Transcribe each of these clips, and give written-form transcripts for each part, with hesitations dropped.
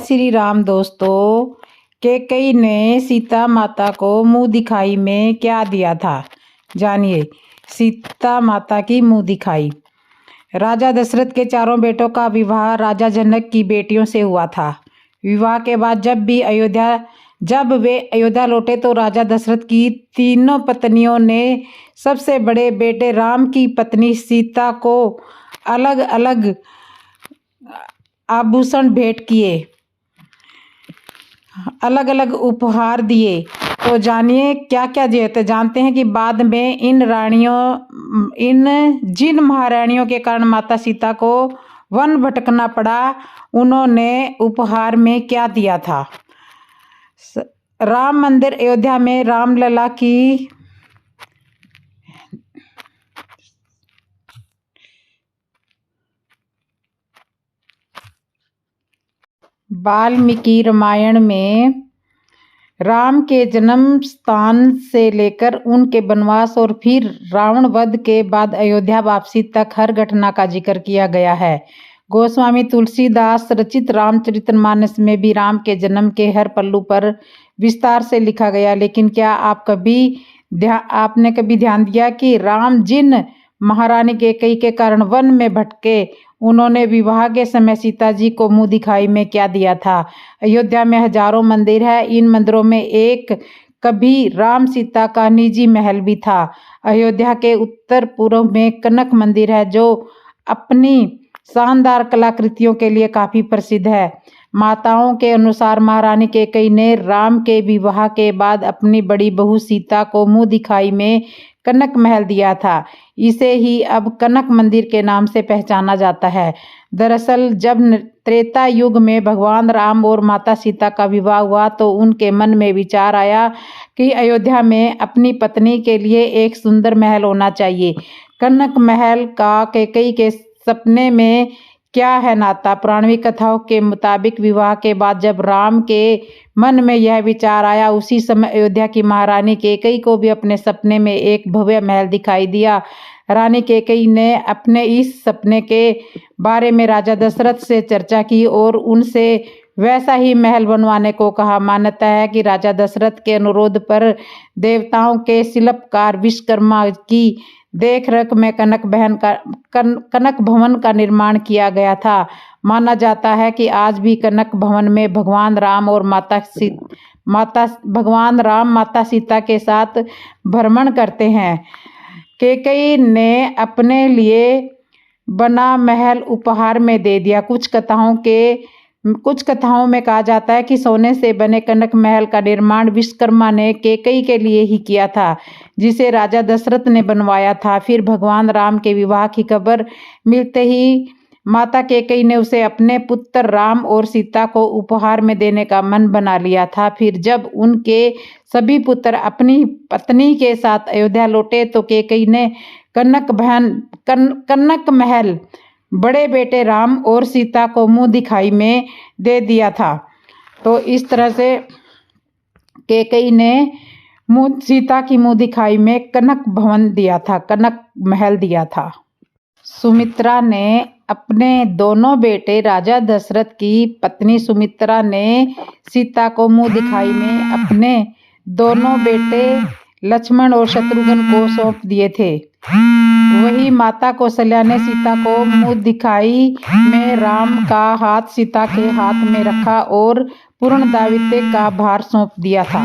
श्री राम दोस्तों। कैकेयी ने सीता माता को मुंह दिखाई में क्या दिया था, जानिए। सीता माता की मुंह दिखाई। राजा दशरथ के चारों बेटों का विवाह राजा जनक की बेटियों से हुआ था। विवाह के बाद जब वे अयोध्या लौटे तो राजा दशरथ की तीनों पत्नियों ने सबसे बड़े बेटे राम की पत्नी सीता को अलग अलग आभूषण भेंट किए, अलग अलग उपहार दिए। तो जानिए क्या क्या दिए। तो जानते हैं कि बाद में जिन महारानियों के कारण माता सीता को वन भटकना पड़ा, उन्होंने उपहार में क्या दिया था। राम मंदिर अयोध्या में रामलला की वाल्मीकि रामायण में राम के जन्म स्थान से लेकर उनके वनवास और फिर रावण वध के बाद अयोध्या वापसी तक हर घटना का जिक्र किया गया है। गोस्वामी तुलसीदास रचित रामचरितमानस में भी राम के जन्म के हर पल्लू पर विस्तार से लिखा गया। लेकिन क्या आपने कभी ध्यान दिया कि राम जिन महारानी कैकेयी के कारण वन में भटके, उन्होंने विवाह के समय सीता जी को मुंह दिखाई में क्या दिया था। अयोध्या में हजारों मंदिर है। इन मंदिरों में एक कभी राम सीता का निजी महल भी था। अयोध्या के उत्तर पूर्व में कनक मंदिर है, जो अपनी शानदार कलाकृतियों के लिए काफी प्रसिद्ध है। माताओं के अनुसार महारानी कैकेयी ने राम के विवाह के बाद अपनी बड़ी बहू सीता को मुंह दिखाई में कनक महल दिया था। इसे ही अब कनक मंदिर के नाम से पहचाना जाता है। दरअसल जब त्रेता युग में भगवान राम और माता सीता का विवाह हुआ तो उनके मन में विचार आया कि अयोध्या में अपनी पत्नी के लिए एक सुंदर महल होना चाहिए। कनक महल का कैकेयी के सपने में क्या है नाता। पुराणिक कथाओं के मुताबिक विवाह के बाद जब राम के मन में यह विचार आया, उसी समय अयोध्या की महारानी कैकेयी को भी अपने सपने में एक भव्य महल दिखाई दिया। रानी कैकेयी ने अपने इस सपने के बारे में राजा दशरथ से चर्चा की और उनसे वैसा ही महल बनवाने को कहा। मान्यता है कि राजा दशरथ के अनुरोध पर देवताओं के शिल्पकार विश्वकर्मा की देखरेख में कनक भवन का निर्माण किया गया था। माना जाता है कि आज भी कनक भवन में भगवान राम माता सीता के साथ भ्रमण करते हैं। कैकेयी ने अपने लिए बना महल उपहार में दे दिया। कुछ कथाओं में कहा जाता है कि सोने से बने कनक महल का निर्माण विश्वकर्मा ने कैकेयी के लिए ही किया था, जिसे राजा दशरथ ने बनवाया था। फिर भगवान राम के विवाह की खबर मिलते ही माता कैकेयी ने उसे अपने पुत्र राम और सीता को उपहार में देने का मन बना लिया था। फिर जब उनके सभी पुत्र अपनी पत्नी के साथ अयोध्या लौटे तो कैकेयी ने कनक महल बड़े बेटे राम और सीता को मुंह दिखाई में दे दिया था। तो इस तरह से कैकेयी ने सीता की मुंह दिखाई में कनक भवन दिया था, कनक महल दिया था। सुमित्रा ने अपने दोनों बेटे राजा दशरथ की पत्नी सुमित्रा ने सीता को मुंह दिखाई में अपने दोनों बेटे लक्ष्मण और शत्रुघ्न को सौंप दिए थे। वही माता कौशल्या ने सीता को मुंह दिखाई में राम का हाथ सीता के हाथ में रखा और पूर्ण दायित्व का भार सौंप दिया था।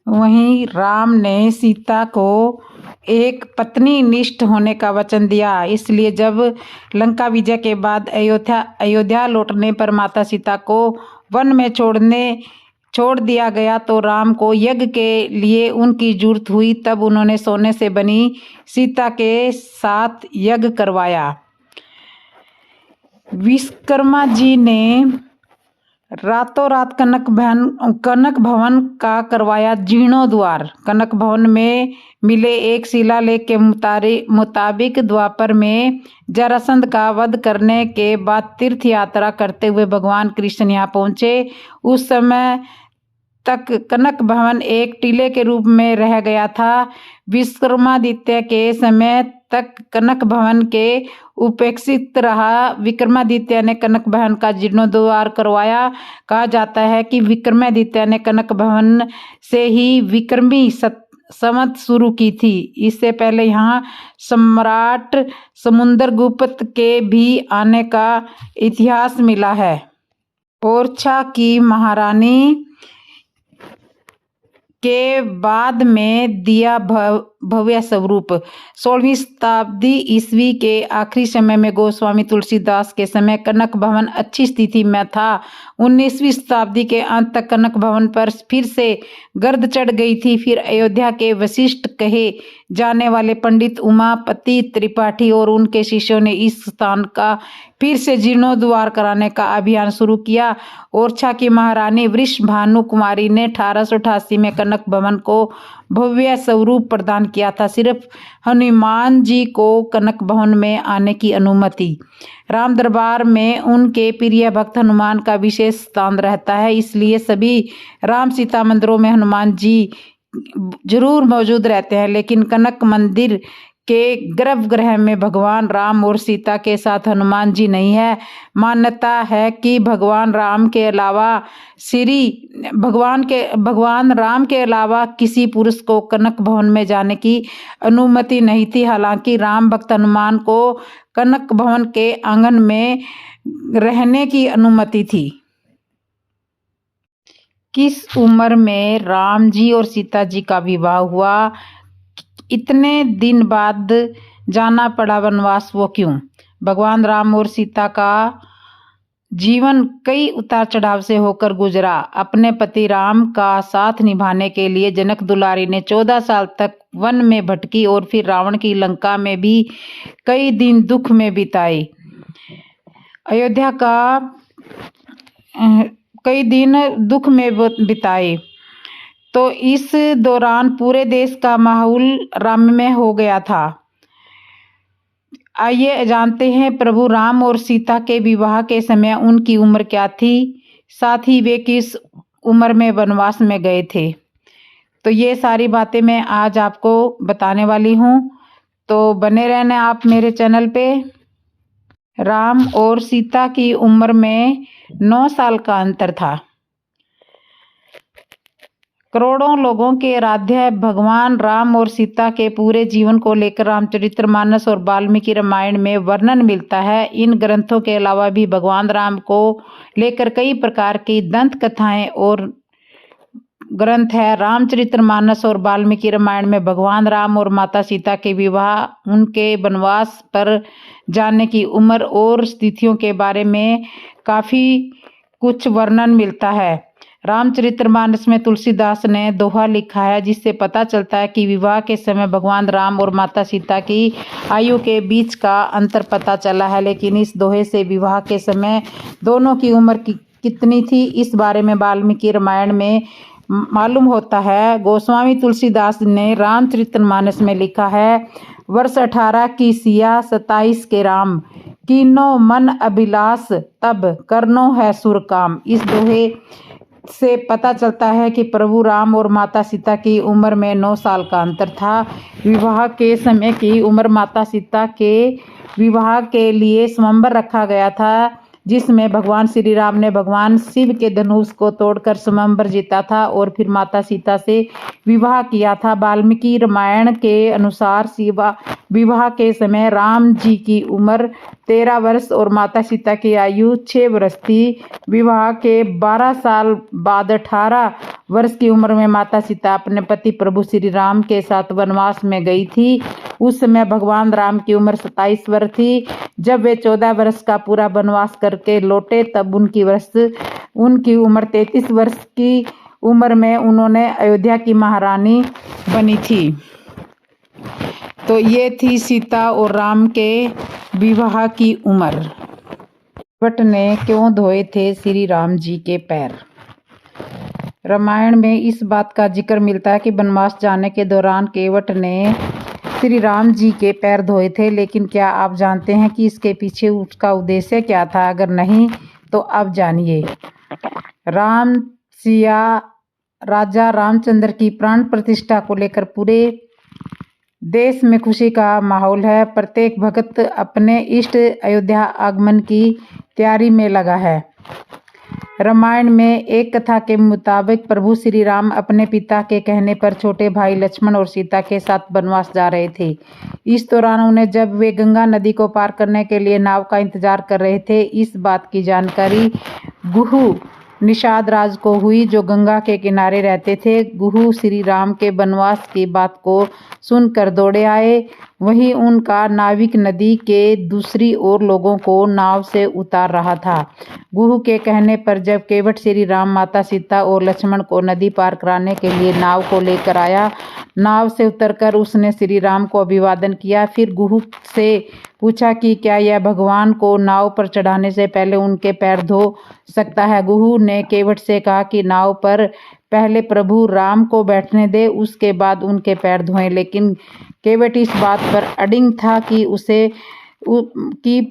वहीं राम ने सीता को एक पत्नी निष्ठ होने का वचन दिया। इसलिए जब लंका विजय के बाद अयोध्या लौटने पर माता सीता को वन में छोड़ दिया गया तो राम को यज्ञ के लिए उनकी जरूरत हुई। तब उन्होंने सोने से बनी सीता के साथ यज्ञ करवाया। विश्वकर्मा जी ने रातों रात कनक भवन का करवाया जीर्णोद्धार। कनक भवन में मिले एक शिलालेख के मुताबिक द्वापर में जरासंध का वध करने के बाद तीर्थ यात्रा करते हुए भगवान कृष्ण यहाँ पहुंचे। उस समय तक कनक भवन एक टीले के रूप में रह गया था। विक्रमादित्य के समय तक कनक भवन के उपेक्षित रहा। विक्रमादित्य ने कनक भवन का जीर्णोद्धार करवाया। कहा जाता है कि विक्रमादित्य ने कनक भवन से ही विक्रमी संवत शुरू की थी। इससे पहले यहाँ सम्राट समुद्रगुप्त के भी आने का इतिहास मिला है। ओरछा की महारानी के बाद में दिया भव्य स्वरूप। 16वीं शताब्दी ईस्वी के आखिरी समय में गोस्वामी तुलसीदास के समय कनक भवन अच्छी स्थिति में था। 19वीं शताब्दी के अंत तक कनक भवन पर फिर से गर्द चढ़ गई थी। फिर अयोध्या के वशिष्ठ कहे जाने वाले पंडित उमापति त्रिपाठी और उनके शिष्यों ने इस स्थान का फिर से जीर्णोद्धार कराने का अभियान शुरू किया। ओरछा की महारानी वृषभानु कुमारी ने 1888 में कनक भवन को भव्य स्वरूप प्रदान किया था। सिर्फ हनुमान जी को कनक भवन में आने की अनुमति। राम दरबार में उनके प्रिय भक्त हनुमान का विशेष स्थान रहता है, इसलिए सभी राम सीता मंदिरों में हनुमान जी जरूर मौजूद रहते हैं। लेकिन कनक मंदिर के गर्भगृह में भगवान राम और सीता के साथ हनुमान जी नहीं है। मान्यता है कि भगवान राम के अलावा किसी पुरुष को कनक भवन में जाने की अनुमति नहीं थी। हालांकि राम भक्त हनुमान को कनक भवन के आंगन में रहने की अनुमति थी। किस उम्र में राम जी और सीता जी का विवाह हुआ? इतने दिन बाद जाना पड़ा वनवास, वो क्यों? भगवान राम और सीता का जीवन कई उतार चढ़ाव से होकर गुजरा। अपने पति राम का साथ निभाने के लिए जनक दुलारी ने 14 साल तक वन में भटकी और फिर रावण की लंका में भी कई दिन दुख में बिताए। अयोध्या का कई दिन दुख में बिताए। तो इस दौरान पूरे देश का माहौल राममय हो गया था। आइए जानते हैं प्रभु राम और सीता के विवाह के समय उनकी उम्र क्या थी, साथ ही वे किस उम्र में वनवास में गए थे। तो ये सारी बातें मैं आज आपको बताने वाली हूँ, तो बने रहना आप मेरे चैनल पे। राम और सीता की उम्र में 9 साल का अंतर था। करोड़ों लोगों के आराध्य भगवान राम और सीता के पूरे जीवन को लेकर रामचरितमानस और वाल्मीकि रामायण में वर्णन मिलता है। इन ग्रंथों के अलावा भी भगवान राम को लेकर कई प्रकार की दंत कथाएं और ग्रंथ है। रामचरितमानस और वाल्मीकि रामायण में भगवान राम और माता सीता के विवाह, उनके वनवास पर जाने की उम्र और स्थितियों के बारे में काफ़ी कुछ वर्णन मिलता है। रामचरितमानस में तुलसीदास ने दोहा लिखा है, जिससे पता चलता है कि विवाह के समय भगवान राम और माता सीता की आयु के बीच का अंतर पता चला है। लेकिन इस दोहे से विवाह के समय दोनों की उम्र कितनी थी, इस बारे में वाल्मीकि रामायण में मालूम होता है। गोस्वामी तुलसीदास ने रामचरितमानस में लिखा है, वर्ष 18 की सिया 27 के राम, कीनो मन अभिलाष तब करनो है सुर काम। इस दोहे से पता चलता है कि प्रभु राम और माता सीता की उम्र में 9 साल का अंतर था। विवाह के समय की उम्र माता सीता के विवाह के लिए स्वयंवर रखा गया था, जिसमें भगवान श्री राम ने भगवान शिव के धनुष को तोड़कर स्वयंवर जीता था और फिर माता सीता से विवाह किया था। वाल्मीकि रामायण के अनुसार विवाह के समय राम जी की उम्र 13 वर्ष और माता सीता की आयु 6 वर्ष थी। विवाह के 12 साल बाद 18 वर्ष की उम्र में माता सीता अपने पति प्रभु श्री राम के साथ वनवास में गई थी। उस समय भगवान राम की उम्र 27 वर्ष थी। जब वे 14 वर्ष का पूरा वनवास करके लौटे, तब उनकी उम्र 33 वर्ष की उम्र में उन्होंने अयोध्या की महारानी बनी थी। तो ये थी सीता और राम के विवाह की उम्र। केवट ने क्यों धोए थे श्री राम जी के पैर? रामायण में इस बात का जिक्र मिलता है कि वनवास जाने के दौरान केवट ने श्री राम जी के पैर धोए थे। लेकिन क्या आप जानते हैं कि इसके पीछे उसका उद्देश्य क्या था? अगर नहीं तो अब जानिए। राम सिया राजा रामचंद्र की प्राण प्रतिष्ठा को लेकर पूरे देश में खुशी का माहौल है। प्रत्येक भक्त अपने इष्ट अयोध्या आगमन की तैयारी में लगा है। रामायण में एक कथा के मुताबिक प्रभु श्री राम अपने पिता के कहने पर छोटे भाई लक्ष्मण और सीता के साथ वनवास जा रहे थे। इस दौरान उन्हें जब वे गंगा नदी को पार करने के लिए नाव का इंतजार कर रहे थे, इस बात की जानकारी गुहू निषाद राज को हुई, जो गंगा के किनारे रहते थे। गुहू श्री राम के वनवास की बात को सुनकर दौड़े आए। वहीं उनका नाविक नदी के दूसरी ओर लोगों को नाव से उतार रहा था। गुहू के कहने पर जब केवट श्री राम माता सीता और लक्ष्मण को नदी पार कराने के लिए नाव को लेकर आया, नाव से उतरकर उसने श्री राम को अभिवादन किया। फिर गुहू से पूछा कि क्या यह भगवान को नाव पर चढ़ाने से पहले उनके पैर धो सकता है। गुहू ने केवट से कहा कि नाव पर पहले प्रभु राम को बैठने दे, उसके बाद उनके पैर धोएं। लेकिन केवट इस बात पर अडिग था कि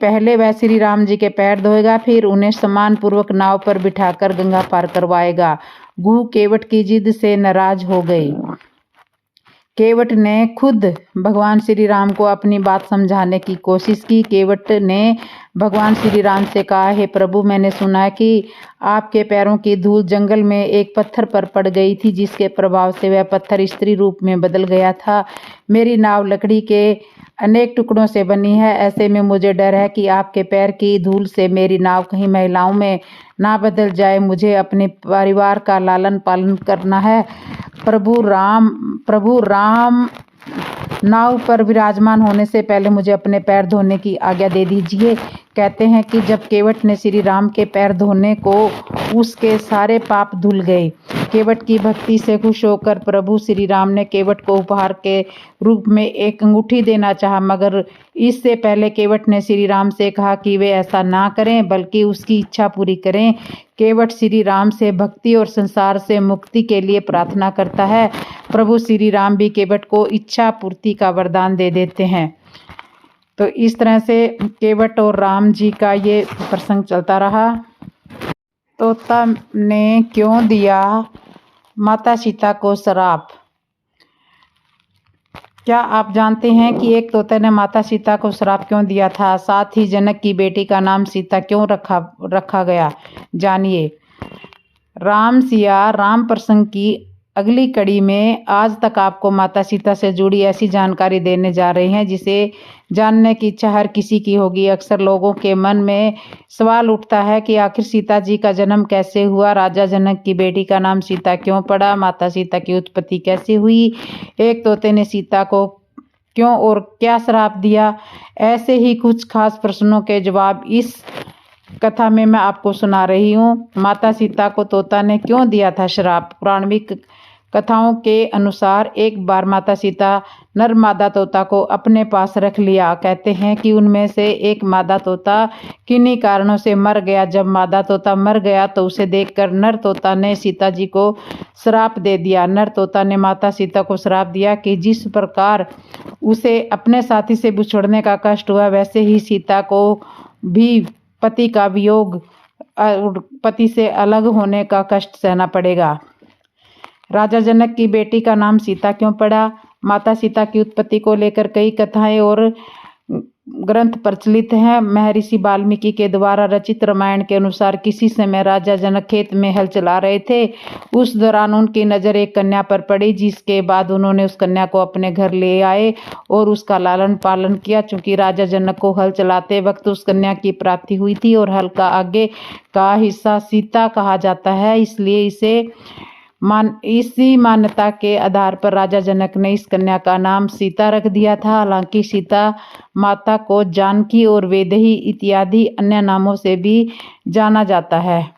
पहले वह श्री राम जी के पैर धोएगा, फिर उन्हें सम्मान पूर्वक नाव पर बिठाकर गंगा पार करवाएगा। गुहू केवट की जिद से नाराज हो गई। केवट ने खुद भगवान श्री राम को अपनी बात समझाने की कोशिश की। केवट ने भगवान श्री राम से कहा, हे प्रभु, मैंने सुना है कि आपके पैरों की धूल जंगल में एक पत्थर पर पड़ गई थी, जिसके प्रभाव से वह पत्थर स्त्री रूप में बदल गया था। मेरी नाव लकड़ी के अनेक टुकड़ों से बनी है। ऐसे में मुझे डर है कि आपके पैर की धूल से मेरी नाव कहीं महिलाओं में ना बदल जाए। मुझे अपने परिवार का लालन पालन करना है। प्रभु राम नाव पर विराजमान होने से पहले मुझे अपने पैर धोने की आज्ञा दे दीजिए। कहते हैं कि जब केवट ने श्री राम के पैर धोने को, उसके सारे पाप धुल गए। केवट की भक्ति से खुश होकर प्रभु श्री राम ने केवट को उपहार के रूप में एक अंगूठी देना चाहा, मगर इससे पहले केवट ने श्री राम से कहा कि वे ऐसा ना करें, बल्कि उसकी इच्छा पूरी करें। केवट श्री राम से भक्ति और संसार से मुक्ति के लिए प्रार्थना करता है। प्रभु श्री राम भी केवट को इच्छा पूर्ति का वरदान दे देते हैं। तो इस तरह से केवट और राम जी का ये प्रसंग चलता रहा। तोता ने क्यों दिया माता सीता को श्राप? क्या आप जानते हैं कि एक तोते ने माता सीता को श्राप क्यों दिया था? साथ ही जनक की बेटी का नाम सीता क्यों रखा गया? जानिए। राम सिया राम प्रसंग की अगली कड़ी में आज तक आपको माता सीता से जुड़ी ऐसी जानकारी देने जा रहे हैं जिसे जानने की इच्छा हर किसी की होगी। अक्सर लोगों के मन में सवाल उठता है कि आखिर सीता जी का जन्म कैसे हुआ, राजा जनक की बेटी का नाम सीता क्यों पड़ा, माता सीता की उत्पत्ति कैसे हुई, एक तोते ने सीता को क्यों और क्या श्राप दिया। ऐसे ही कुछ खास प्रश्नों के जवाब इस कथा में मैं आपको सुना रही हूँ। माता सीता को तोता ने क्यों दिया था श्राप? पौराणिक कथाओं के अनुसार एक बार माता सीता नर मादा तोता को अपने पास रख लिया। कहते हैं कि उनमें से एक मादा तोता किन्हीं कारणों से मर गया। जब मादा तोता मर गया तो उसे देखकर नर तोता ने सीता जी को श्राप दे दिया। नर तोता ने माता सीता को श्राप दिया कि जिस प्रकार उसे अपने साथी से बिछुड़ने का कष्ट हुआ, वैसे ही सीता को भी पति का वियोग, पति से अलग होने का कष्ट सहना पड़ेगा। राजा जनक की बेटी का नाम सीता क्यों पड़ा? माता सीता की उत्पत्ति को लेकर कई कथाएं और ग्रंथ प्रचलित हैं। महर्षि वाल्मीकि के द्वारा रचित रामायण के अनुसार किसी समय राजा जनक खेत में हल चला रहे थे। उस दौरान उनकी नज़र एक कन्या पर पड़ी, जिसके बाद उन्होंने उस कन्या को अपने घर ले आए और उसका लालन पालन किया। चूंकि राजा जनक को हल चलाते वक्त उस कन्या की प्राप्ति हुई थी और हल का आगे का हिस्सा सीता कहा जाता है, इसलिए इसी मान्यता के आधार पर राजा जनक ने इस कन्या का नाम सीता रख दिया था। हालांकि सीता माता को जानकी और वैदेही इत्यादि अन्य नामों से भी जाना जाता है।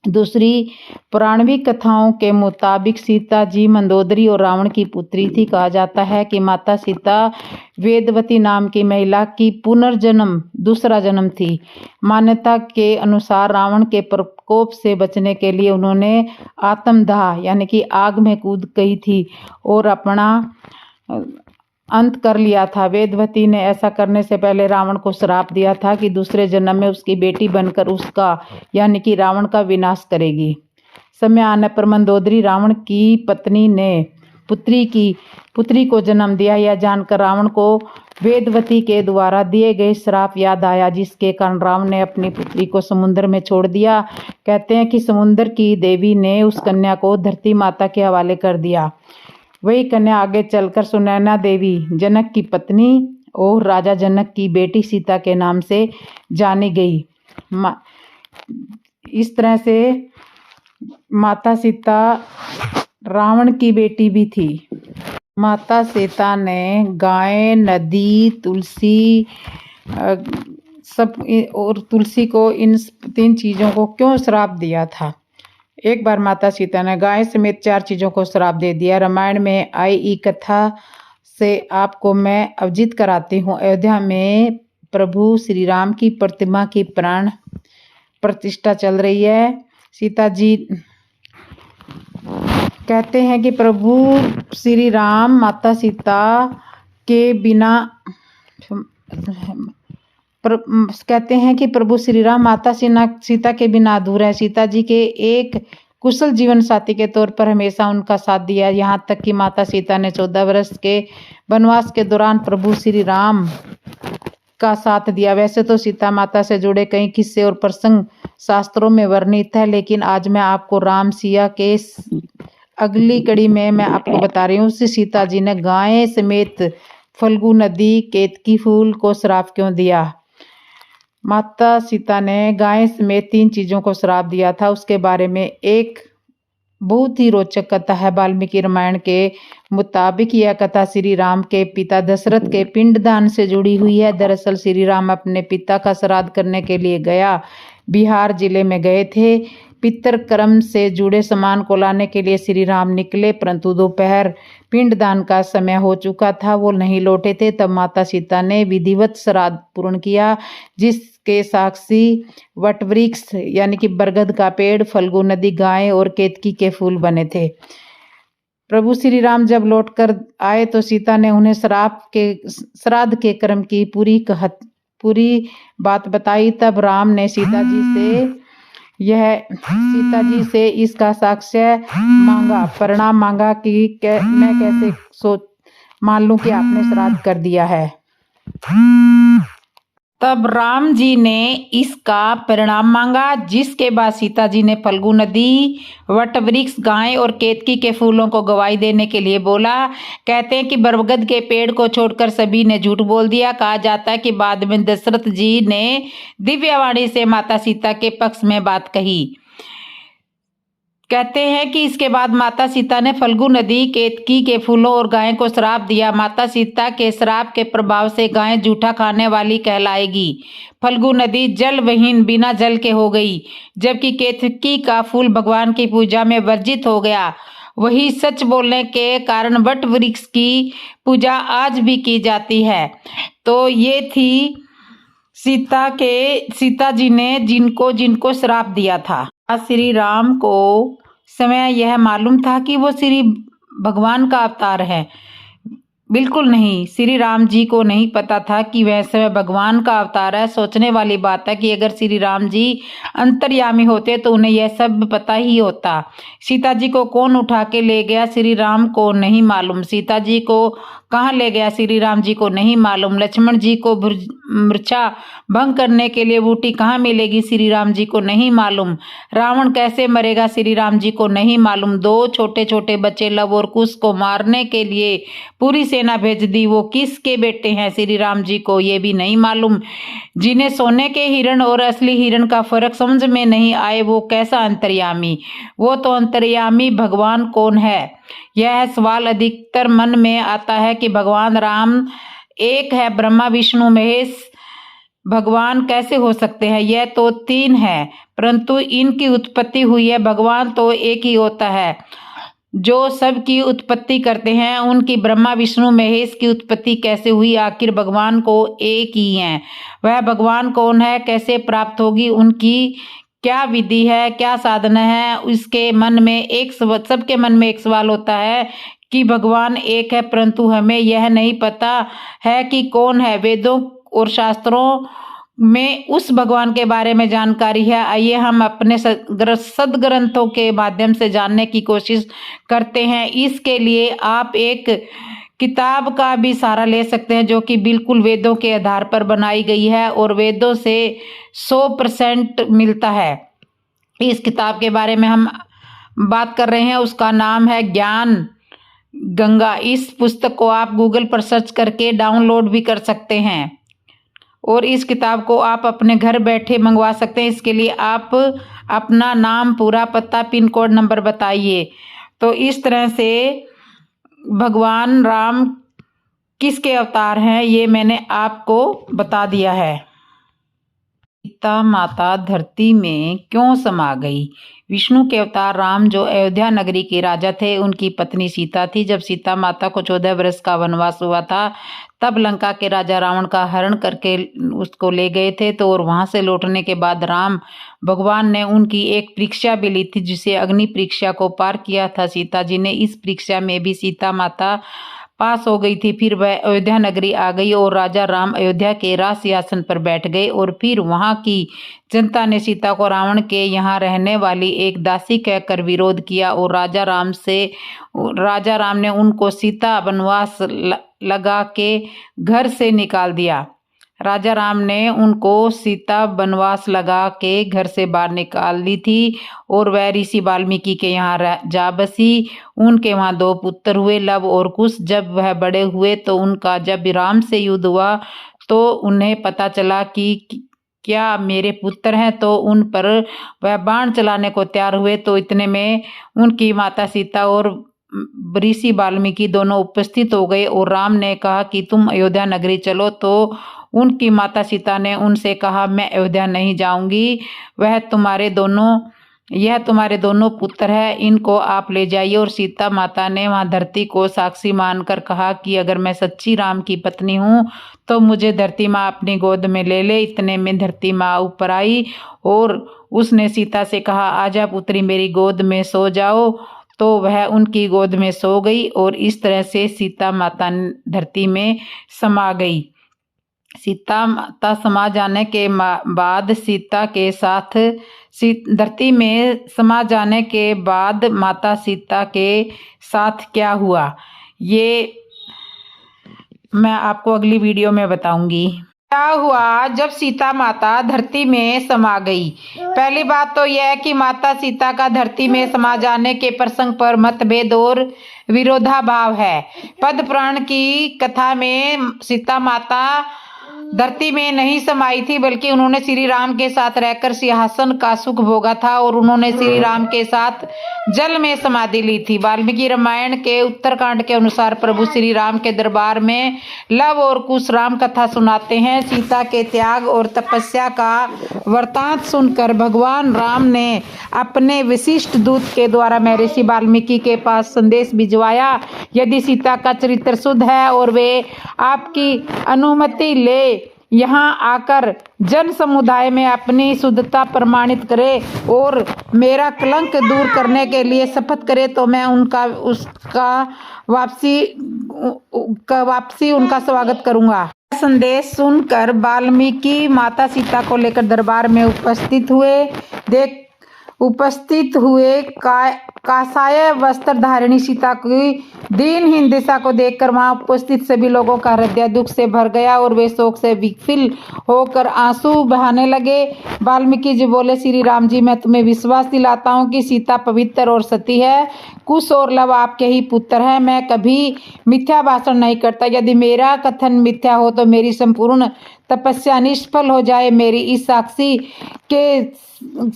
दूसरी पौराणिक कथाओं के मुताबिक सीता जी मंदोदरी और रावण की पुत्री थी। कहा जाता है कि माता सीता वेदवती नाम की महिला की पुनर्जन्म दूसरा जन्म थी। मान्यता के अनुसार रावण के प्रकोप से बचने के लिए उन्होंने आत्मदाह यानी कि आग में कूद गई थी और अपना अंत कर लिया था। वेदवती ने ऐसा करने से पहले रावण को श्राप दिया था कि दूसरे जन्म में उसकी बेटी बनकर उसका यानी कि रावण का विनाश करेगी। समय आने पर मंदोदरी रावण की पत्नी ने पुत्री को जन्म दिया। यह जानकर रावण को वेदवती के द्वारा दिए गए श्राप याद आया, जिसके कारण रावण ने अपनी पुत्री को समुद्र में छोड़ दिया। कहते हैं कि समुद्र की देवी ने उस कन्या को धरती माता के हवाले कर दिया। वही कन्या आगे चलकर सुनैना देवी, जनक की पत्नी और राजा जनक की बेटी सीता के नाम से जानी गई। इस तरह से माता सीता रावण की बेटी भी थी। माता सीता ने गाय, नदी, तुलसी और तुलसी को, इन 3 चीज़ों को क्यों श्राप दिया था? एक बार माता सीता ने गाय समेत 4 चीज़ों को श्राप दे दिया। रामायण में आई कथा से आपको मैं अवगत कराती हूँ। अयोध्या में प्रभु श्री राम की प्रतिमा की प्राण प्रतिष्ठा चल रही है। सीता जी कहते हैं कि प्रभु श्री राम माता सीता के बिना कहते हैं कि प्रभु श्री राम माता सीता के बिना अधूरा है। सीता जी के एक कुशल जीवन साथी के तौर पर हमेशा उनका साथ दिया। यहाँ तक कि माता सीता ने 14 वर्ष के वनवास के दौरान प्रभु श्री राम का साथ दिया। वैसे तो सीता माता से जुड़े कई किस्से और प्रसंग शास्त्रों में वर्णित है, लेकिन आज मैं आपको राम सिया के अगली कड़ी में मैं आपको बता रही हूँ सीता जी ने गाय समेत फल्गु नदी, केतकी फूल को श्राप क्यों दिया। माता सीता ने गाय समेत 3 चीज़ों को श्राप दिया था। उसके बारे में एक बहुत ही रोचक कथा है। वाल्मीकि रामायण के मुताबिक यह कथा श्री राम के पिता दशरथ के पिंडदान से जुड़ी हुई है। दरअसल श्री राम अपने पिता का श्राद्ध करने के लिए बिहार जिले में गए थे। पितृकर्म से जुड़े सामान को लाने के लिए श्री राम निकले, परंतु दोपहर पिंडदान का समय हो चुका था, वो नहीं लौटे थे। तब माता सीता ने विधिवत श्राद्ध पूर्ण किया, जिसके साक्षी वटवृक्ष यानी कि बरगद का पेड़, फल्गु नदी, गाय और केतकी के फूल बने थे। प्रभु श्री राम जब लौटकर आए तो सीता ने उन्हें श्राद्ध के क्रम की पूरी बात बताई। तब राम ने सीता जी से इसका साक्ष्य मांगा, परिणाम मांगा कि मैं कैसे मान लूं कि आपने श्राद्ध कर दिया है। तब राम जी ने इसका परिणाम मांगा, जिसके बाद सीता जी ने फल्गु नदी, वटवृक्ष, गाय और केतकी के फूलों को गवाही देने के लिए बोला। कहते हैं कि बरगद के पेड़ को छोड़कर सभी ने झूठ बोल दिया। कहा जाता है कि बाद में दशरथ जी ने दिव्यवाणी से माता सीता के पक्ष में बात कही। कहते हैं कि इसके बाद माता सीता ने फल्गु नदी, केतकी के फूलों और गाय को श्राप दिया। माता सीता के श्राप के प्रभाव से गाय जूठा खाने वाली कहलाएगी। फल्गु नदी जल विहीन, बिना जल के हो गई, जबकि केतकी का फूल भगवान की पूजा में वर्जित हो गया। वही सच बोलने के कारण वट वृक्ष की पूजा आज भी की जाती है। तो ये थी सीता जी ने जिनको श्राप दिया था। श्री राम को समय यह मालूम था कि वो श्री भगवान का अवतार है? बिल्कुल नहीं। श्री राम जी को नहीं पता था कि वह समय भगवान का अवतार है। सोचने वाली बात है कि अगर श्री राम जी अंतर्यामी होते तो उन्हें यह सब पता ही होता। सीता जी को कौन उठा के ले गया श्री राम को नहीं मालूम। सीता जी को कहाँ ले गया श्री राम जी को नहीं मालूम। लक्ष्मण जी को मूर्छा भंग करने के लिए बूटी कहाँ मिलेगी श्री राम जी को नहीं मालूम। रावण कैसे मरेगा श्री राम जी को नहीं मालूम। 2 छोटे छोटे बच्चे लव और कुश को मारने के लिए पूरी सेना भेज दी, वो किसके बेटे हैं श्री राम जी को ये भी नहीं मालूम। जिन्हें सोने के हिरण और असली हिरण का फर्क समझ में नहीं आए, वो कैसा अंतर्यामी। वो तो अंतर्यामी भगवान कौन है? यह सवाल अधिकतर मन में आता है कि भगवान राम एक है, ब्रह्मा विष्णु महेश भगवान कैसे हो सकते हैं? यह तो 3 है, परंतु इनकी उत्पत्ति हुई है। भगवान तो एक ही होता है जो सबकी उत्पत्ति करते हैं। उनकी ब्रह्मा विष्णु महेश की उत्पत्ति कैसे हुई? आखिर भगवान को एक ही है। वह भगवान कौन है? कैसे प्राप्त होगी? उनकी क्या विधि है? क्या साधना है? सबके मन में एक सवाल होता है कि भगवान एक है, परंतु हमें यह नहीं पता है कि कौन है। वेदों और शास्त्रों में उस भगवान के बारे में जानकारी है। आइए हम अपने सदग्रंथों के माध्यम से जानने की कोशिश करते हैं। इसके लिए आप एक किताब का भी सहारा ले सकते हैं जो कि बिल्कुल वेदों के आधार पर बनाई गई है और वेदों से 100% मिलता है। इस किताब के बारे में हम बात कर रहे हैं, उसका नाम है ज्ञान गंगा। इस पुस्तक को आप गूगल पर सर्च करके डाउनलोड भी कर सकते हैं और इस किताब को आप अपने घर बैठे मंगवा सकते हैं। इसके लिए आप अपना नाम, पूरा पता, पिन कोड, नंबर बताइए। तो इस तरह से भगवान राम किसके अवतार हैं ये मैंने आपको बता दिया है। सीता माता धरती में क्यों समा गई? विष्णु के अवतार राम जो अयोध्या नगरी के राजा थे, उनकी पत्नी सीता थी। जब सीता माता को 14 वर्ष का वनवास हुआ था तब लंका के राजा रावण का हरण करके उसको ले गए थे। तो और वहां से लौटने के बाद राम भगवान ने उनकी एक परीक्षा भी ली थी जिसे अग्नि परीक्षा को पार किया था सीता जी ने। इस परीक्षा में भी सीता माता पास हो गई थी। फिर वह अयोध्या नगरी आ गई और राजा राम अयोध्या के राज सिंहासन पर बैठ गए और फिर वहां की जनता ने सीता को रावण के यहाँ रहने वाली एक दासी कहकर विरोध किया और राजा राम ने उनको सीता वनवास लगा के घर से निकाल दिया। राजा राम ने उनको सीता वनवास लगा के घर से बाहर निकाल दी थी और वह ऋषि वाल्मीकि के यहाँ जा बसी। उनके वहाँ 2 पुत्र हुए, लव और कुश। जब वह बड़े हुए तो उनका जब राम से युद्ध हुआ तो उन्हें पता चला कि क्या मेरे पुत्र हैं, तो उन पर वह बाण चलाने को तैयार हुए। तो इतने में उनकी माता सीता और ऋषि वाल्मीकि दोनों उपस्थित हो गए और राम ने कहा कि तुम अयोध्या नगरी चलो। तो उनकी माता सीता ने उनसे कहा मैं अयोध्या नहीं जाऊंगी, यह तुम्हारे दोनों पुत्र हैं, इनको आप ले जाइए। और सीता माता ने वहां धरती को साक्षी मानकर कहा कि अगर मैं सच्ची राम की पत्नी हूँ तो मुझे धरती माँ अपनी गोद में ले ले। इतने में धरती माँ ऊपर आई और उसने सीता से कहा आजा पुत्री मेरी गोद में सो जाओ। तो वह उनकी गोद में सो गई और इस तरह से सीता माता धरती में समा गई। सीता माता समा जाने के बाद धरती में समा जाने के बाद माता सीता के साथ क्या हुआ ये मैं आपको अगली वीडियो में बताऊंगी। क्या हुआ जब सीता माता धरती में समा गई? पहली बात तो यह है कि माता सीता का धरती में समा जाने के प्रसंग पर मतभेद और विरोधाभाव है। पद्म पुराण की कथा में सीता माता धरती में नहीं समाई थी बल्कि उन्होंने श्री राम के साथ रहकर सिंहासन का सुख भोगा था और उन्होंने श्री राम के साथ जल में समाधि ली थी। वाल्मीकि रामायण के उत्तरकांड के अनुसार प्रभु श्री राम के दरबार में लव और कुश राम कथा सुनाते हैं। सीता के त्याग और तपस्या का वृतांत सुनकर भगवान राम ने अपने विशिष्ट दूत के द्वारा महर्षि वाल्मीकि के पास संदेश भिजवाया। यदि सीता का चरित्र शुद्ध है और वे आपकी अनुमति ले यहाँ आकर जन समुदाय में अपनी शुद्धता प्रमाणित करे और मेरा कलंक दूर करने के लिए शपथ करे तो मैं वापसी उनका स्वागत करूंगा। संदेश सुनकर वाल्मीकि माता सीता को लेकर दरबार में उपस्थित हुए कासाय वस्त्र धारिणी सीता की दीनहीन दिशा को देखकर वहां उपस्थित सभी लोगों का हृदय दुख से भर गया और वे शोक से विफल होकर आंसू बहाने लगे। वाल्मीकि जी बोले श्री राम जी मैं तुम्हें विश्वास दिलाता हूँ कि सीता पवित्र और सती है। कुश और लव आपके ही पुत्र हैं। मैं कभी मिथ्या भाषण नहीं करता। यदि मेरा कथन मिथ्या हो तो मेरी संपूर्ण तपस्या निष्फल हो जाए। मेरी इस साक्षी के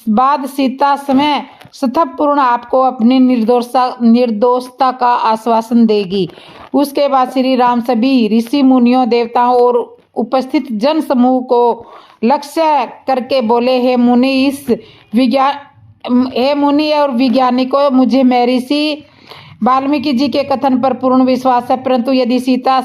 बाद सीता समय पूर्ण आपको अपनी निर्दोषता का आश्वासन देगी। उसके बाद श्री राम सभी ऋषि मुनियों देवताओं और उपस्थित जन समूह को लक्ष्य करके बोले हे मुनि और वैज्ञानिकों मुझे महर्षि वाल्मीकि जी के कथन पर पूर्ण विश्वास है, परंतु यदि सीता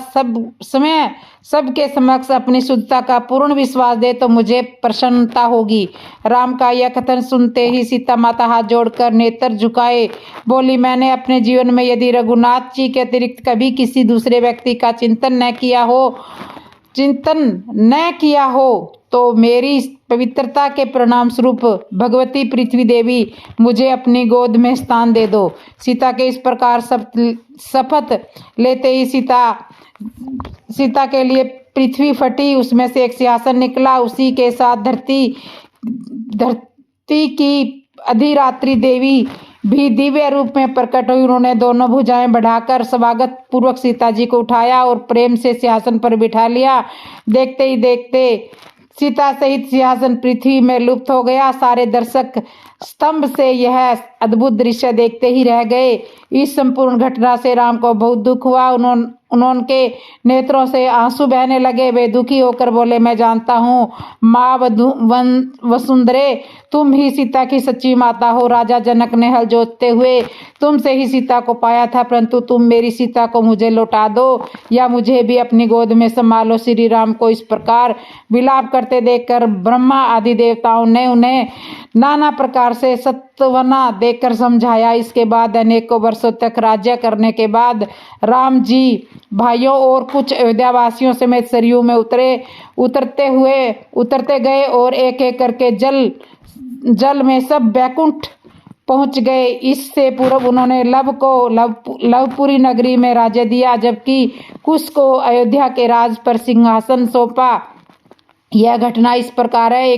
सबके समक्ष अपनी शुद्धता का पूर्ण विश्वास दे तो मुझे प्रसन्नता होगी। राम का यह कथन सुनते ही सीता माता हाथ जोड़कर नेत्र झुकाए बोली मैंने अपने जीवन में यदि रघुनाथ जी के अतिरिक्त कभी किसी दूसरे व्यक्ति का चिंतन न किया हो चिंतन न किया हो तो मेरी पवित्रता के परिणाम स्वरूप भगवती पृथ्वी देवी मुझे अपनी गोद में स्थान दे दो। सीता के इस प्रकार शपथ लेते ही सीता के लिए पृथ्वी फटी, उसमें से एक सिंहासन निकला, उसी के साथ धरती की अधिरात्रि देवी भी दिव्य रूप में प्रकट हुई। उन्होंने दोनों भुजाएं बढ़ाकर स्वागत पूर्वक सीता जी को उठाया और प्रेम से सिंहासन पर बिठा लिया। देखते ही देखते सीता सहित सिंहासन पृथ्वी में लुप्त हो गया। सारे दर्शक स्तंभ से यह अद्भुत दृश्य देखते ही रह गए। इस संपूर्ण घटना से राम को बहुत दुख हुआ। उनके नेत्रों से आंसू बहने लगे। वे दुखी होकर बोले, मैं जानता हूँ माँ वसुंधरे, तुम ही सीता की सच्ची माता हो। राजा जनक ने हल जोतते हुए तुमसे ही सीता को पाया था, परंतु तुम मेरी सीता को मुझे लौटा दो या मुझे भी अपनी गोद में संभालो। श्री राम को इस प्रकार विलाप करते देखकर ब्रह्मा आदि देवताओं ने उन्हें नाना प्रकार से सांत्वना देकर समझाया। इसके बाद अनेकों वर्षों तक राज्य करने के बाद राम जी भाइयों और कुछ अयोध्यावासियों समेत सरयू में उतरते गए और एक एक करके जल में सब बैकुंठ पहुंच गए। इससे पूर्व उन्होंने लवपुरी नगरी में राज्य दिया, जबकि कुश को अयोध्या के राज पर सिंहासन सौंपा। यह घटना इस प्रकार है।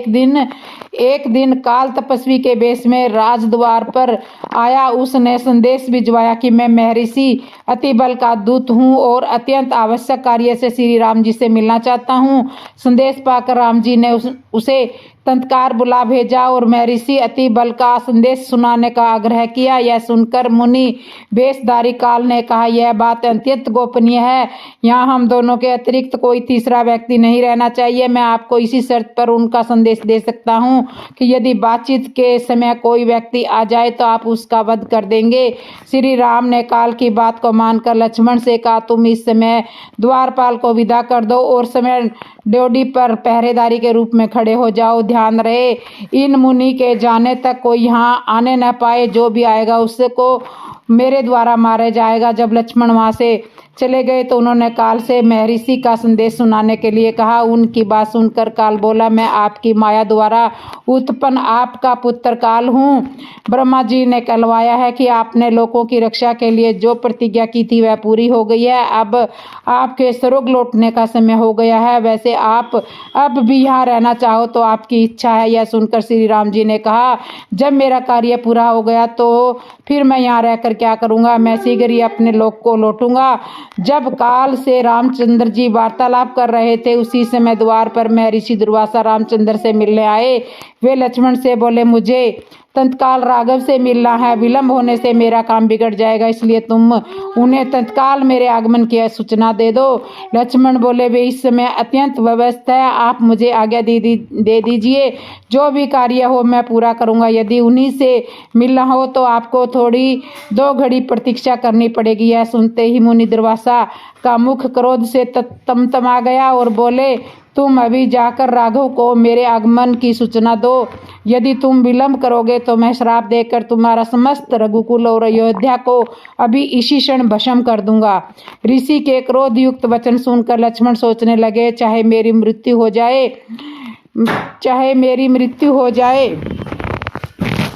एक दिन काल तपस्वी के वेश में राजद्वार पर आया। उसने संदेश भिजवाया कि मैं महर्षि अतिबल का दूत हूँ और अत्यंत आवश्यक कार्य से श्री राम जी से मिलना चाहता हूँ। संदेश पाकर राम जी ने उसे तत्काल बुला भेजा और महर्षि अतिबल का संदेश सुनाने का आग्रह किया। यह सुनकर मुनि वेशधारी काल ने कहा, यह बात अत्यंत गोपनीय है। यहाँ हम दोनों के अतिरिक्त कोई तीसरा व्यक्ति नहीं रहना चाहिए। मैं आपको इसी शर्त पर उनका संदेश दे सकता हूँ कि यदि बातचीत के समय कोई व्यक्ति आ जाए तो आप उसका वध कर देंगे। श्री राम ने काल की बात को मानकर लक्ष्मण से कहा, तुम इस समय द्वारपाल को विदा कर दो और समय ड्योढ़ी पर पहरेदारी के रूप में खड़े हो जाओ। ध्यान रहे, इन मुनि के जाने तक कोई यहाँ आने न पाए। जो भी आएगा उसको मेरे द्वारा मारा जाएगा। जब लक्ष्मण वहां से चले गए तो उन्होंने काल से महर्षि का संदेश सुनाने के लिए कहा। उनकी बात सुनकर काल बोला, मैं आपकी माया द्वारा उत्पन्न आपका पुत्र काल हूँ। ब्रह्मा जी ने कहलवाया है कि आपने लोगों की रक्षा के लिए जो प्रतिज्ञा की थी वह पूरी हो गई है। अब आपके स्वर्ग लौटने का समय हो गया है। वैसे आप अब भी यहाँ रहना चाहो तो आपकी इच्छा है। यह सुनकर श्री राम जी ने कहा, जब मेरा कार्य पूरा हो गया तो फिर मैं यहाँ रहकर क्या करूँगा। मैं शीघ्र ही अपने लोक को लौटूंगा। जब काल से रामचंद्र जी वार्तालाप कर रहे थे, उसी समय द्वार पर महर्षि दुर्वासा रामचंद्र से मिलने आए। वे लक्ष्मण से बोले, मुझे तत्काल राघव से मिलना है। विलंब होने से मेरा काम बिगड़ जाएगा, इसलिए तुम उन्हें तत्काल मेरे आगमन की सूचना दे दो। लक्ष्मण बोले, वे इस समय अत्यंत व्यस्त है, आप मुझे आज्ञा दे दीजिए। जो भी कार्य हो मैं पूरा करूंगा। यदि उन्हीं से मिलना हो तो आपको थोड़ी 2 घड़ी प्रतीक्षा करनी पड़ेगी। यह सुनते ही मुनि दुर्वासा का मुख क्रोध से तमतमा गया और बोले, तुम अभी जाकर राघव को मेरे आगमन की सूचना दो। यदि तुम विलंब करोगे तो मैं श्राप देकर तुम्हारा समस्त रघुकुल और अयोध्या को अभी इसी क्षण भस्म कर दूंगा। ऋषि के क्रोध युक्त वचन सुनकर लक्ष्मण सोचने लगे, चाहे मेरी मृत्यु हो जाए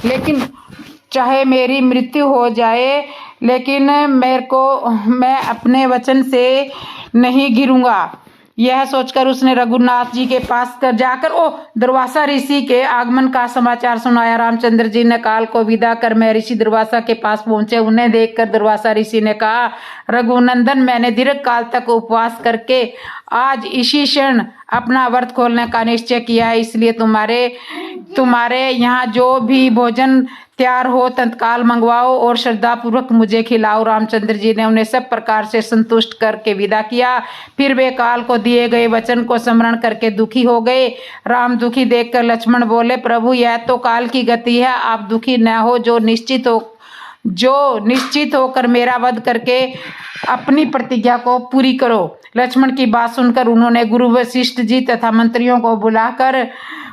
लेकिन मैं अपने वचन से नहीं गिरूंगा। यह सोचकर उसने रघुनाथ जी के पास जाकर दुर्वासा ऋषि के आगमन का समाचार सुनाया। रामचंद्र जी ने काल को विदा कर महर्षि दुर्वासा के पास पहुंचे। उन्हें देखकर दुर्वासा ऋषि ने कहा, रघुनंदन, मैंने दीर्घ काल तक उपवास करके आज इसी क्षण अपना व्रत खोलने का निश्चय किया है, इसलिए तुम्हारे यहाँ जो भी भोजन तैयार हो तत्काल मंगवाओ और श्रद्धा पूर्वक मुझे खिलाओ। रामचंद्र जी ने उन्हें सब प्रकार से संतुष्ट करके विदा किया। फिर वे काल को दिए गए वचन को स्मरण करके दुखी हो गए। राम दुखी देखकर लक्ष्मण बोले, प्रभु, यह तो काल की गति है, आप दुखी न हो। जो निश्चित होकर मेरा वध करके अपनी प्रतिज्ञा को पूरी करो। लक्ष्मण की बात सुनकर उन्होंने गुरु वशिष्ठ जी तथा मंत्रियों को बुलाकर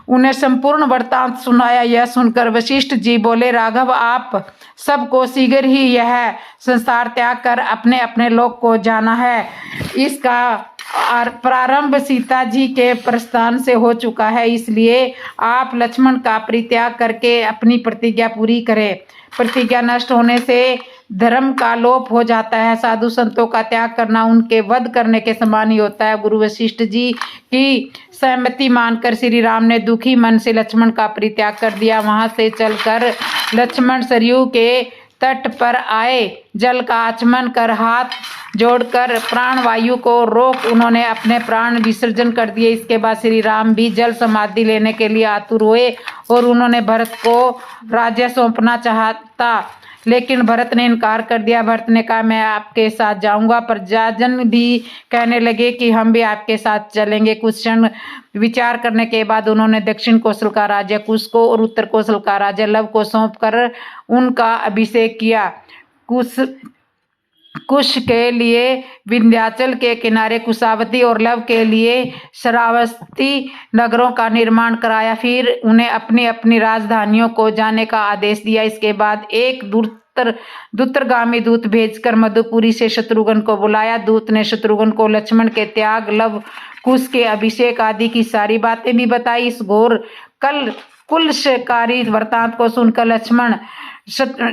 उन्हें संपूर्ण वृत्तांत सुनाया। यह सुनकर वशिष्ठ जी बोले, राघव, आप सबको शीघ्र ही यह संसार त्याग कर अपने अपने लोक को जाना है। इसका प्रारंभ सीता जी के प्रस्थान से हो चुका है, इसलिए आप लक्ष्मण का परित्याग करके अपनी प्रतिज्ञा पूरी करें। प्रतिज्ञा नष्ट होने से धर्म का लोप हो जाता है। साधु संतों का त्याग करना उनके वध करने के समान ही होता है। गुरु वशिष्ठ जी की सहमति मानकर श्री राम ने दुखी मन से लक्ष्मण का परित्याग कर दिया। वहां से चलकर लक्ष्मण सरयू के तट पर आए। जल का आचमन कर हाथ जोड़कर प्राण वायु को रोक उन्होंने अपने प्राण विसर्जन कर दिए। इसके बाद श्री राम भी जल समाधि लेने के लिए आतुर हुए और उन्होंने भरत को राज्य सौंपना चाहता, लेकिन भरत ने इनकार कर दिया। भरत ने कहा, मैं आपके साथ जाऊंगा। प्रजाजन भी कहने लगे कि हम भी आपके साथ चलेंगे। कुछ क्षण विचार करने के बाद उन्होंने दक्षिण कौशल का राजा कुश को और उत्तर कौशल का राजा लव को सौंपकर उनका अभिषेक किया। कुश के लिए विंध्याचल के किनारे कुशावती और लव के लिए श्रावस्ती नगरों का निर्माण कराया। फिर उन्हें अपनी अपनी राजधानियों को जाने का आदेश दिया। इसके बाद एक दूतगामी दूत भेजकर मधुपुरी से शत्रुघ्न को बुलाया। दूत ने शत्रुघ्न को लक्ष्मण के त्याग, लव, कुश के अभिषेक आदि की सारी बातें भी बताई। इस घोर कुलशकारी वृत्तांत को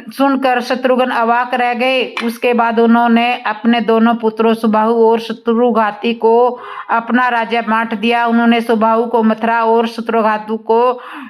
सुनकर शत्रुघ्न अवाक रह गए। उसके बाद उन्होंने अपने दोनों पुत्रों सुबाहु और शत्रुघाती को अपना राज्य बांट दिया। उन्होंने सुबाहु को मथुरा और शत्रुघातु को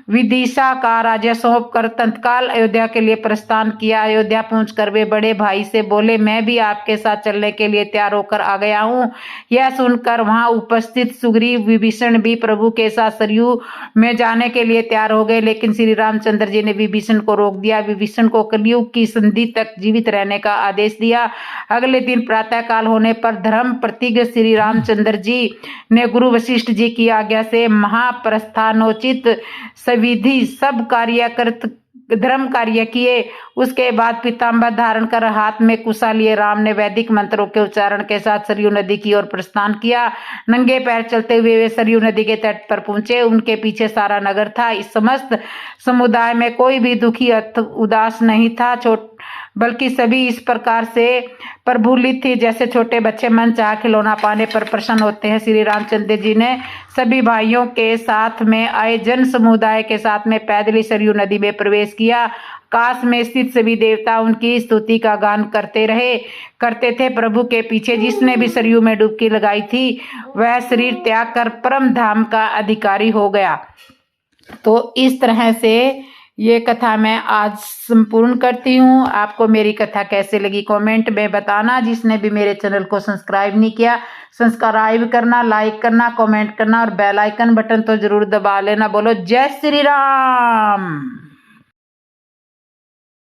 विदिशा का राज्य सौंप कर तत्काल अयोध्या के लिए प्रस्थान किया। अयोध्या पहुंचकर वे बड़े भाई से बोले, मैं भी आपके साथ चलने के लिए तैयार होकर आ गया हूँ। यह सुनकर वहां उपस्थित सुग्रीव, विभीषण भी प्रभु के साथ सरयू में जाने के लिए तैयार हो गए, लेकिन श्री रामचंद्र जी ने विभीषण को रोक दिया। विभीषण को कलयुग की संधि तक जीवित रहने का आदेश दिया। अगले दिन प्रातः काल होने पर धर्म प्रतिज्ञ श्री रामचंद्र जी ने गुरु वशिष्ठ जी की आज्ञा से महाप्रस्थानोचित सविधि सब धर्म कार्य किए। उसके बाद पीताम्बर धारण कर हाथ में कुशा लिए राम ने वैदिक मंत्रों के उच्चारण के साथ सरयू नदी की ओर प्रस्थान किया। नंगे पैर चलते हुए वे सरयू नदी के तट पर पहुंचे। उनके पीछे सारा नगर था। इस समस्त समुदाय में कोई भी दुखी उदास नहीं था, बल्कि सभी इस प्रकार से प्रफुल्लित थी जैसे छोटे बच्चे मन चाह खिलौना पाने पर प्रसन्न होते हैं। श्री रामचंद्र जी ने सभी भाइयों के साथ में आए जन समुदाय के साथ में पैदल सरयू नदी में प्रवेश किया। आकाश में स्थित सभी देवता उनकी स्तुति का गान करते थे। प्रभु के पीछे जिसने भी सरयू में डुबकी लगाई थी वह शरीर त्याग कर परम धाम का अधिकारी हो गया। तो इस तरह से ये कथा मैं आज संपूर्ण करती हूँ। आपको मेरी कथा कैसे लगी कमेंट में बताना। जिसने भी मेरे चैनल को सब्सक्राइब नहीं किया, सब्सक्राइब करना, लाइक करना, कमेंट करना और बेल आइकन बटन तो जरूर दबा लेना। बोलो जय श्री राम।